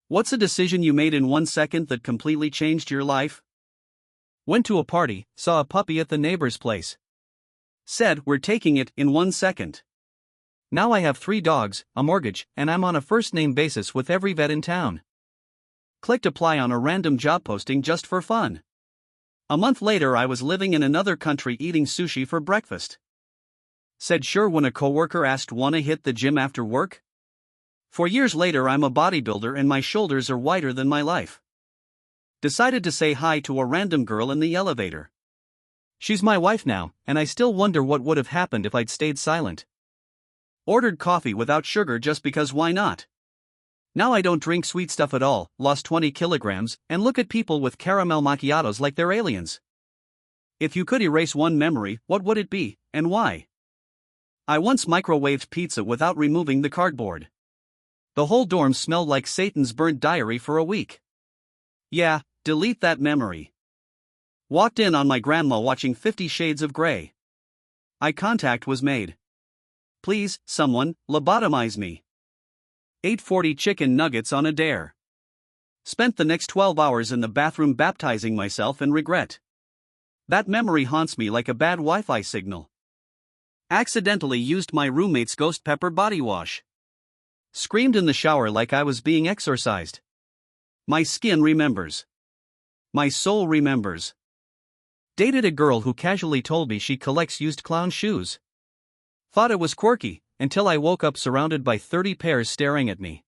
What's a decision you made in 1 second that completely changed your life? Went to a party, saw a puppy at the neighbor's place. Said, we're taking it in 1 second. Now I have 3 dogs, a mortgage, and I'm on a first-name basis with every vet in town. Clicked apply on a random job posting just for fun. A month later I was living in another country eating sushi for breakfast. Said sure when a coworker asked wanna hit the gym after work? 4 years later I'm a bodybuilder and my shoulders are wider than my life. Decided to say hi to a random girl in the elevator. She's my wife now, and I still wonder what would have happened if I'd stayed silent. Ordered coffee without sugar just because why not? Now I don't drink sweet stuff at all, lost 20 kilograms, and look at people with caramel macchiatos like they're aliens. If you could erase one memory, what would it be, and why? I once microwaved pizza without removing the cardboard. The whole dorm smelled like Satan's burnt diary for a week. Yeah, delete that memory. Walked in on my grandma watching 50 Shades of Grey. Eye contact was made. Please, someone, lobotomize me. 840 chicken nuggets on a dare. Spent the next 12 hours in the bathroom baptizing myself in regret. That memory haunts me like a bad Wi-Fi signal. Accidentally used my roommate's ghost pepper body wash. Screamed in the shower like I was being exorcised. My skin remembers. My soul remembers. Dated a girl who casually told me she collects used clown shoes. Thought it was quirky, until I woke up surrounded by 30 pairs staring at me.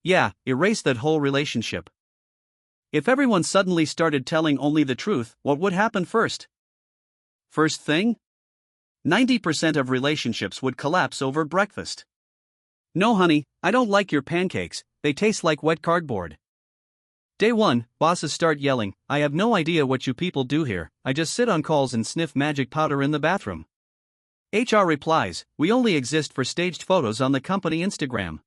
Yeah, erase that whole relationship. If everyone suddenly started telling only the truth, what would happen first? First thing? 90% of relationships would collapse over breakfast. No honey, I don't like your pancakes, they taste like wet cardboard. Day 1, bosses start yelling, I have no idea what you people do here, I just sit on calls and sniff magic powder in the bathroom. HR replies, we only exist for staged photos on the company Instagram.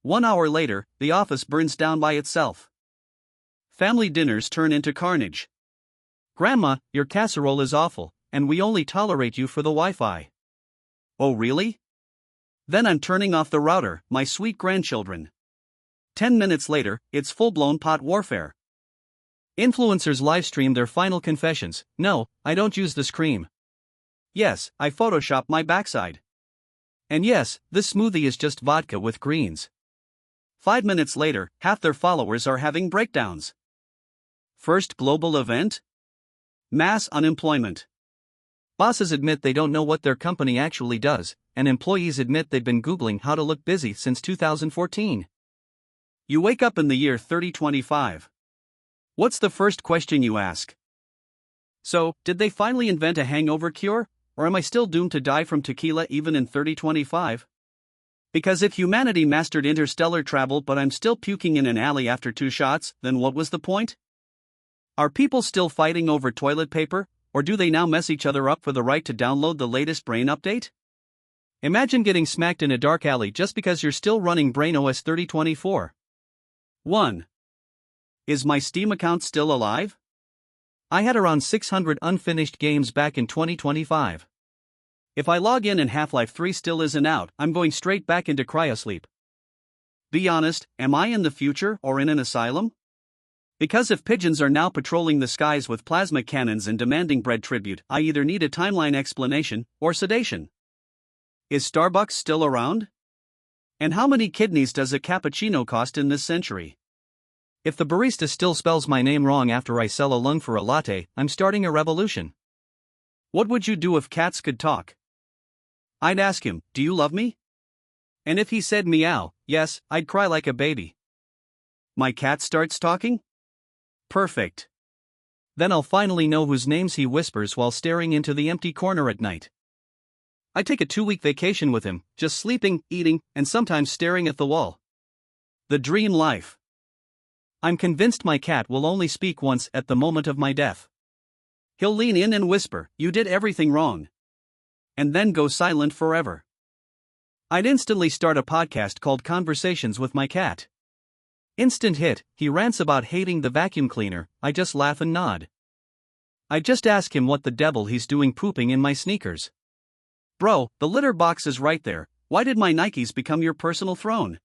1 hour later, the office burns down by itself. Family dinners turn into carnage. Grandma, your casserole is awful, and we only tolerate you for the Wi-Fi. Oh really? Then I'm turning off the router, my sweet grandchildren. 10 minutes later, it's full-blown pot warfare. Influencers livestream their final confessions. No, I don't use this cream. Yes, I Photoshop my backside. And yes, this smoothie is just vodka with greens. 5 minutes later, half their followers are having breakdowns. First global event? Mass unemployment. Bosses admit they don't know what their company actually does, and employees admit they've been Googling how to look busy since 2014. You wake up in the year 3025. What's the first question you ask? So, did they finally invent a hangover cure, or am I still doomed to die from tequila even in 3025? Because if humanity mastered interstellar travel but I'm still puking in an alley after 2 shots, then what was the point? Are people still fighting over toilet paper, or do they now mess each other up for the right to download the latest brain update? Imagine getting smacked in a dark alley just because you're still running Brain OS 3024. 1. Is my Steam account still alive? I had around 600 unfinished games back in 2025. If I log in and Half-Life 3 still isn't out, I'm going straight back into cryosleep. Be honest, am I in the future or in an asylum? Because if pigeons are now patrolling the skies with plasma cannons and demanding bread tribute, I either need a timeline explanation or sedation. Is Starbucks still around? And how many kidneys does a cappuccino cost in this century? If the barista still spells my name wrong after I sell a lung for a latte, I'm starting a revolution. What would you do if cats could talk? I'd ask him, do you love me? And if he said meow, yes, I'd cry like a baby. My cat starts talking? Perfect. Then I'll finally know whose names he whispers while staring into the empty corner at night. I take a 2-week vacation with him, just sleeping, eating, and sometimes staring at the wall. The dream life. I'm convinced my cat will only speak once at the moment of my death. He'll lean in and whisper, you did everything wrong. And then go silent forever. I'd instantly start a podcast called Conversations with My Cat. Instant hit, he rants about hating the vacuum cleaner, I just laugh and nod. I just ask him what the devil he's doing pooping in my sneakers. Bro, the litter box is right there, why did my Nikes become your personal throne?